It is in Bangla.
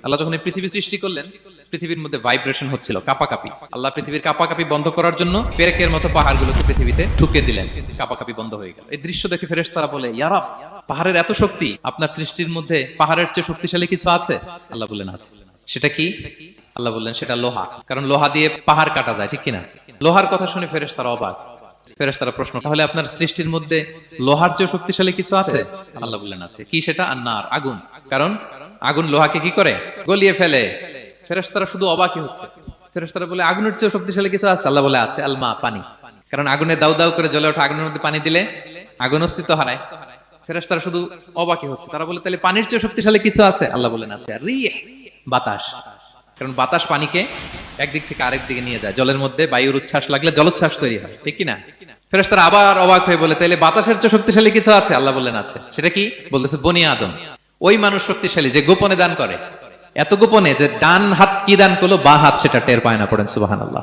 আল্লাহ যখন এই পৃথিবী সৃষ্টি করলেন, পৃথিবীর মধ্যে ভাইব্রেশন হচ্ছিল, কাঁপাকাঁপি। আল্লাহ পৃথিবীর কাঁপাকাঁপি বন্ধ করার জন্য পেরেকের মতো পাহাড়গুলোকে পৃথিবীতে ঠুকে দিলেন, কাঁপাকাঁপি বন্ধ হয়ে গেল। এই দৃশ্য দেখে ফেরেশতারা বলে, ইয়া রাব, পাহাড়ের এত শক্তি, আপনার সৃষ্টির মধ্যে পাহাড়ের চেয়ে শক্তিশালী কিছু আছে? আল্লাহ বললেন আছে। সেটা কি? আল্লাহ বললেন সেটা লোহা, কারণ লোহা দিয়ে পাহাড় কাটা যায়, ঠিক কিনা? লোহার কথা শুনে ফেরেশতারা অবাক। ফেরেশতারা প্রশ্ন, তাহলে আপনার সৃষ্টির মধ্যে লোহার চেয়ে শক্তিশালী কিছু আছে? আল্লাহ বললেন আছে। কি সেটা? আন্নার, আগুন। কারণ আগুন লোহাকে কি করে? গলিয়ে ফেলে। ফেরেশতারা শুধু অবাকই হচ্ছে। ফেরেশতারা বলে, আগুনের চেয়ে শক্তিশালী কিছু আছে? আল্লাহ বলে আছে, আলমা, পানি। কারণ আগুনে দাউ দাউ করে জ্বলে ওঠা আগুনের মধ্যে পানি দিলে আগুন অস্তিত্ব হারায়। ফেরেশতারা শুধু অবাকই হচ্ছে। তারা বলে, তাহলে পানির চেয়ে শক্তিশালী কিছু আছে? আল্লাহ বলেন আছে, রিহ, বাতাস। কারণ বাতাস পানিকে একদিক থেকে আরেক দিকে নিয়ে যায়। জলের মধ্যে বায়ুর উচ্ছ্বাস লাগলে জলোচ্ছ্বাস তৈরি হয়, ঠিক কিনা? ফেরেশতারা আবার অবাক হয়ে বলে, তাহলে বাতাসের চেয়ে শক্তিশালী কিছু আছে? আল্লাহ বললেন আছে। সেটা কি? বলতেছে বনি আদম। ওই মানুষ শক্তিশালী যে গোপনে দান করে, এত গোপনে যে ডান হাত কি দান করলো, বা হাত সেটা টের পায় না। পড়েন সুবহানাল্লাহ।